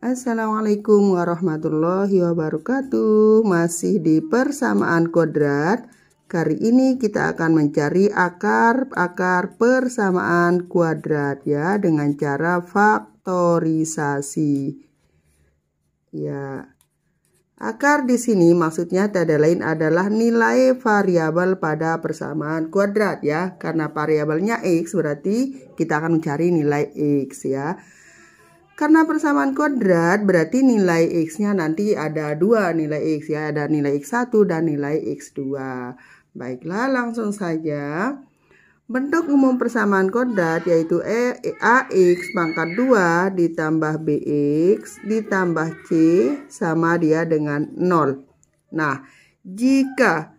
Assalamualaikum warahmatullahi wabarakatuh. Masih di persamaan kodrat. Kali ini kita akan mencari akar persamaan kuadrat ya dengan cara faktorisasi. Ya. Akar di sini maksudnya tiada lain adalah nilai variabel pada persamaan kuadrat ya. Karena variabelnya X berarti kita akan mencari nilai X ya. Karena persamaan kuadrat berarti nilai X-nya nanti ada dua nilai X ya. Ada nilai X1 dan nilai X2. Baiklah, langsung saja. Bentuk umum persamaan kodrat yaitu AX pangkat 2 ditambah BX ditambah C sama dia dengan 0. Nah, jika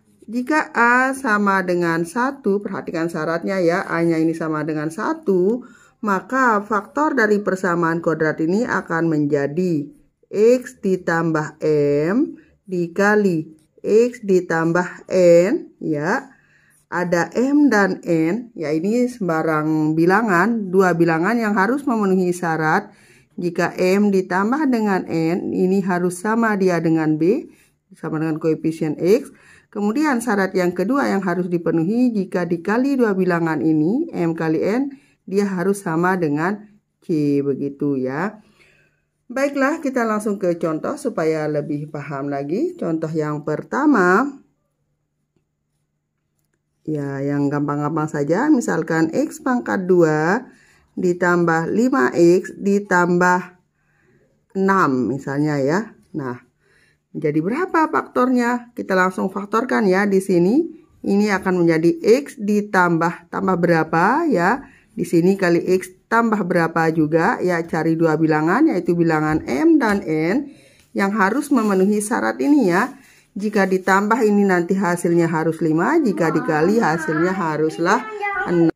A sama dengan 1, perhatikan syaratnya ya, A-nya ini sama dengan 1, maka faktor dari persamaan kodrat ini akan menjadi X ditambah M dikali X ditambah N ya. Ada M dan N, ya ini sembarang bilangan, dua bilangan yang harus memenuhi syarat. Jika M ditambah dengan N, ini harus sama dia dengan B, sama dengan koefisien X. Kemudian syarat yang kedua yang harus dipenuhi, jika dikali dua bilangan ini, M kali N, dia harus sama dengan C, begitu ya. Baiklah, kita langsung ke contoh supaya lebih paham lagi. Contoh yang pertama, ya, yang gampang-gampang saja, misalkan X pangkat 2 ditambah 5X ditambah 6 misalnya ya. Nah, jadi berapa faktornya? Kita langsung faktorkan ya di sini. Ini akan menjadi X ditambah berapa ya. Di sini kali X tambah berapa juga ya, cari dua bilangan yaitu bilangan M dan N yang harus memenuhi syarat ini ya. Jika ditambah ini nanti hasilnya harus 5, jika dikali hasilnya haruslah 6.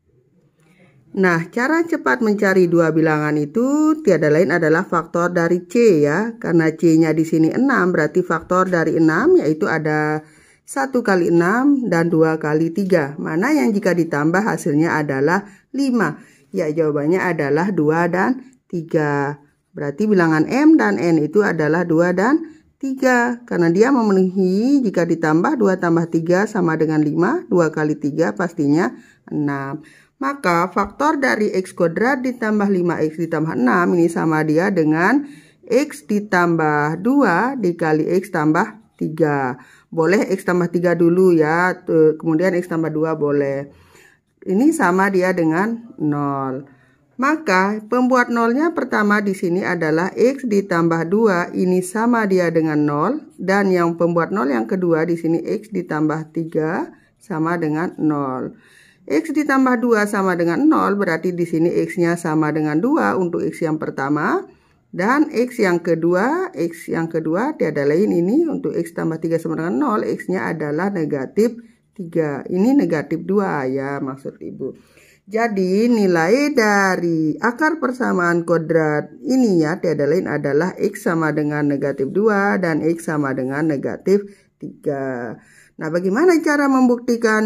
Nah, cara cepat mencari dua bilangan itu tiada lain adalah faktor dari C ya. Karena C-nya di sini 6, berarti faktor dari 6 yaitu ada 1 kali 6 dan 2 kali 3. Mana yang jika ditambah hasilnya adalah 5? Ya, jawabannya adalah 2 dan 3. Berarti bilangan M dan N itu adalah 2 dan 3, karena dia memenuhi jika ditambah 2 tambah 3 sama dengan 5, 2 kali 3 pastinya 6. Maka faktor dari X kuadrat ditambah 5X ditambah 6 ini sama dia dengan X ditambah 2 dikali X tambah 3. Boleh X tambah 3 dulu ya, kemudian X tambah 2 boleh. Ini sama dia dengan 0. Maka pembuat nolnya pertama di sini adalah X ditambah 2, ini sama dia dengan 0. Dan yang pembuat nol yang kedua di sini X ditambah 3 sama dengan 0. X ditambah 2 sama dengan 0, berarti di sini X-nya sama dengan 2 untuk X yang pertama. Dan X yang kedua tiada lain ini untuk X tambah 3 sama dengan 0, X-nya adalah negatif 3. Ini negatif 2 ya maksud Ibu. Jadi nilai dari akar persamaan kodrat ini ya tiada lain adalah X sama dengan negatif 2 dan X sama dengan negatif 3. Nah, bagaimana cara membuktikan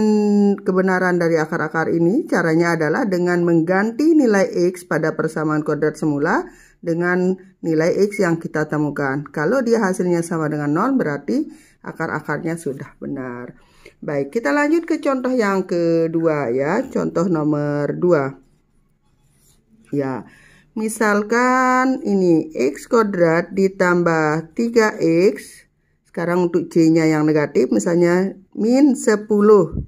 kebenaran dari akar-akar ini? Caranya adalah dengan mengganti nilai X pada persamaan kodrat semula dengan nilai X yang kita temukan. Kalau dia hasilnya sama dengan 0 berarti akar-akarnya sudah benar. Baik, kita lanjut ke contoh yang kedua ya, contoh nomor 2. Ya, misalkan ini X kuadrat ditambah 3X, sekarang untuk C-nya yang negatif, misalnya min 10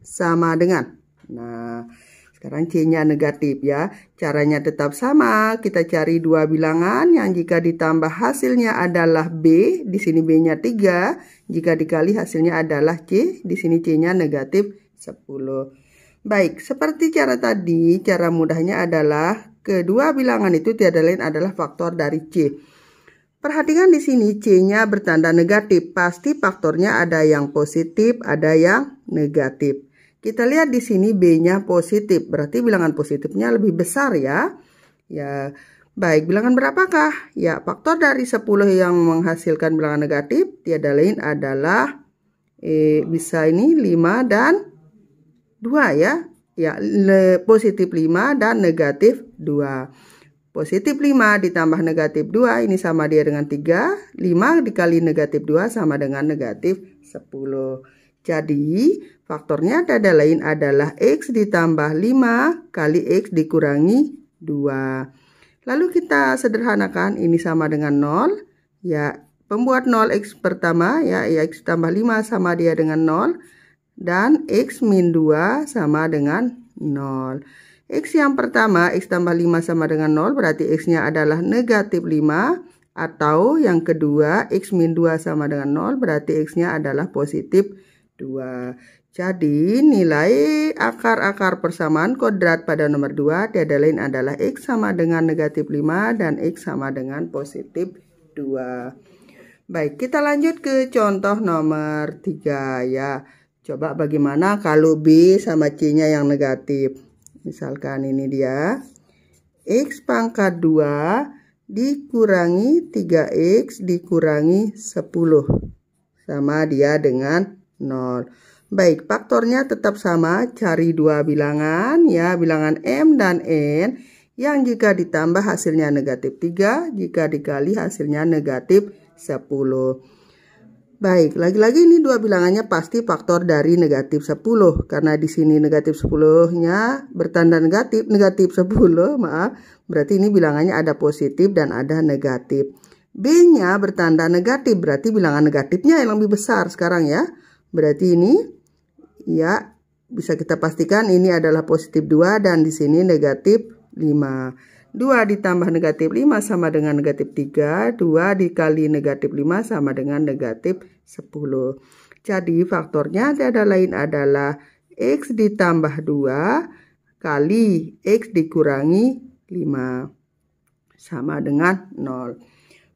sama dengan. Nah, sekarang C-nya negatif ya, caranya tetap sama, kita cari dua bilangan yang jika ditambah hasilnya adalah B, di sini B-nya 3, jika dikali hasilnya adalah C, di sini C-nya negatif 10. Baik, seperti cara tadi, cara mudahnya adalah kedua bilangan itu tiada lain adalah faktor dari C. Perhatikan di sini C-nya bertanda negatif, pasti faktornya ada yang positif, ada yang negatif. Kita lihat di sini B-nya positif, berarti bilangan positifnya lebih besar ya. Ya, baik, bilangan berapakah? Ya, faktor dari 10 yang menghasilkan bilangan negatif tiada lain adalah bisa ini 5 dan 2 ya. Ya, positif 5 dan negatif 2. Positif 5 ditambah negatif 2 ini sama dia dengan 3. 5 dikali negatif 2 sama dengan negatif 10. Jadi faktornya tiada lain adalah X ditambah 5 kali X dikurangi 2. Lalu kita sederhanakan ini sama dengan 0. Ya, pembuat 0 X pertama ya X tambah 5 sama dia dengan 0. Dan X min 2 sama dengan 0. X yang pertama, X tambah 5 sama dengan 0, berarti X-nya adalah negatif 5. Atau yang kedua, X min 2 sama dengan 0, berarti X-nya adalah positif 2. Jadi, nilai akar-akar persamaan kodrat pada nomor 2 tiada lain adalah X sama dengan negatif 5 dan X sama dengan positif 2. Baik, kita lanjut ke contoh nomor 3 ya. Coba bagaimana kalau B sama C-nya yang negatif. Misalkan ini dia, X pangkat 2 dikurangi 3X dikurangi 10. Sama dia dengan 0. Baik, faktornya tetap sama, cari dua bilangan ya, bilangan M dan N. Yang jika ditambah hasilnya negatif 3, jika dikali hasilnya negatif 10. Baik, lagi-lagi ini dua bilangannya pasti faktor dari negatif 10. Karena di sini negatif 10-nya bertanda negatif, negatif 10, maaf. Berarti ini bilangannya ada positif dan ada negatif. B-nya bertanda negatif, berarti bilangan negatifnya yang lebih besar sekarang ya. Berarti ini, ya bisa kita pastikan ini adalah positif 2 dan di sini negatif 5. 2 ditambah negatif 5 sama dengan negatif 3. 2 dikali negatif 5 sama dengan negatif 10. Jadi faktornya tiada lain adalah X ditambah 2 kali X dikurangi 5. Sama dengan 0.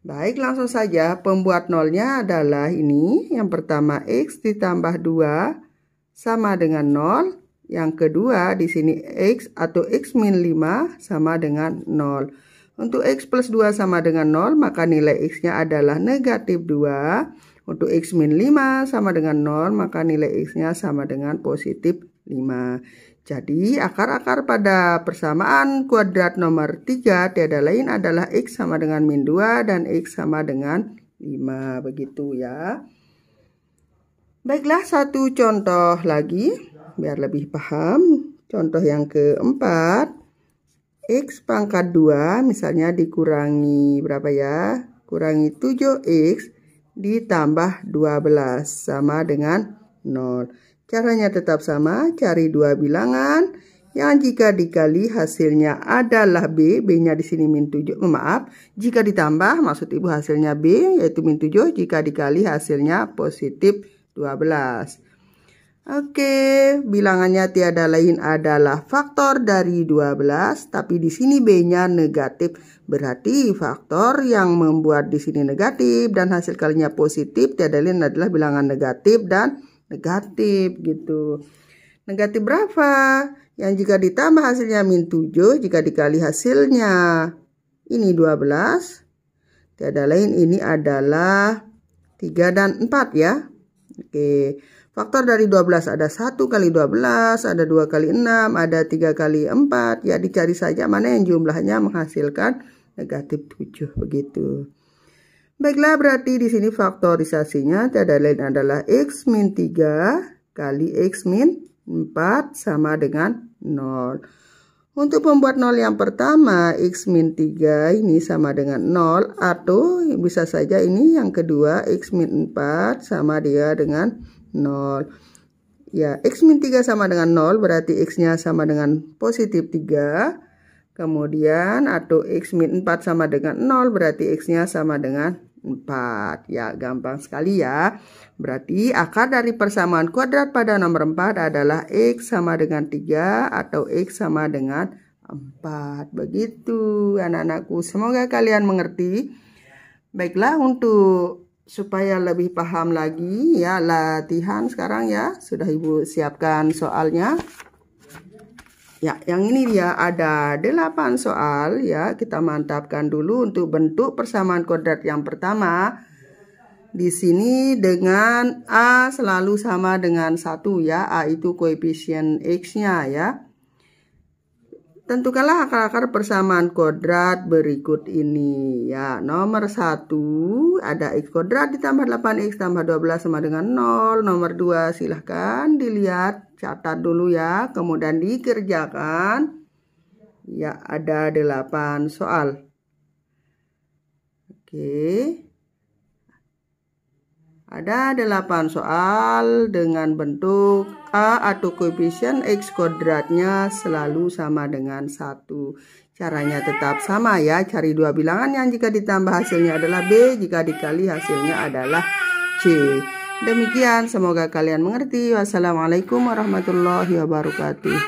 Baik, langsung saja pembuat nolnya adalah ini. Yang pertama X ditambah 2 sama dengan 0. Yang kedua di sini X atau X min 5 sama dengan 0. Untuk X plus 2 sama dengan 0 maka nilai X-nya adalah negatif 2. Untuk X min 5 sama dengan 0 maka nilai X-nya sama dengan positif 5. Jadi akar-akar pada persamaan kuadrat nomor 3 tiada lain adalah X sama dengan min 2 dan X sama dengan 5. Begitu ya. Baiklah, satu contoh lagi biar lebih paham. Contoh yang keempat, X pangkat 2 misalnya dikurangi berapa ya? Kurangi 7X ditambah 12 sama dengan 0. Caranya tetap sama, cari dua bilangan yang jika dikali hasilnya adalah B, B-nya di sini min 7, maaf, jika ditambah maksud Ibu hasilnya B yaitu min 7, jika dikali hasilnya positif 12. Oke, bilangannya tiada lain adalah faktor dari 12, tapi di sini B-nya negatif. Berarti faktor yang membuat di sini negatif dan hasil kalinya positif tiada lain adalah bilangan negatif dan negatif gitu. Negatif berapa? Yang jika ditambah hasilnya min 7, jika dikali hasilnya ini 12, tiada lain ini adalah 3 dan 4 ya. Oke. Faktor dari 12 ada 1 kali 12, ada 2 kali 6, ada 3 kali 4. Ya dicari saja mana yang jumlahnya menghasilkan negatif 7 begitu. Baiklah, berarti di sini faktorisasinya tiada lain adalah X min 3 kali X min 4 sama dengan 0. Untuk membuat 0 yang pertama, X min 3 ini sama dengan 0. Atau bisa saja ini yang kedua, X min 4 sama dia dengan 0. Ya, X min 3 sama dengan 0 berarti X-nya sama dengan positif 3. Kemudian atau X min 4 sama dengan 0 berarti X-nya sama dengan 4. Ya, gampang sekali ya. Berarti akar dari persamaan kuadrat pada nomor 4 adalah X sama dengan 3 atau X sama dengan 4. Begitu anak-anakku. Semoga kalian mengerti. Baiklah, untuk supaya lebih paham lagi ya latihan sekarang ya. Sudah Ibu siapkan soalnya. Ya, yang ini dia ada 8 soal ya. Kita mantapkan dulu untuk bentuk persamaan kuadrat yang pertama. Di sini dengan A selalu sama dengan 1 ya. A itu koefisien X-nya ya. Tentukanlah akar-akar persamaan kuadrat berikut ini. Ya, nomor 1 ada x kuadrat ditambah 8x tambah 12 sama dengan 0. Nomor 2 silahkan dilihat, catat dulu ya, kemudian dikerjakan. Ya, ada 8 soal. Oke. Ada 8 soal dengan bentuk A atau koefisien X kuadratnya selalu sama dengan 1. Caranya tetap sama ya, cari dua bilangan yang jika ditambah hasilnya adalah B, jika dikali hasilnya adalah C. Demikian, semoga kalian mengerti. Wassalamualaikum warahmatullahi wabarakatuh.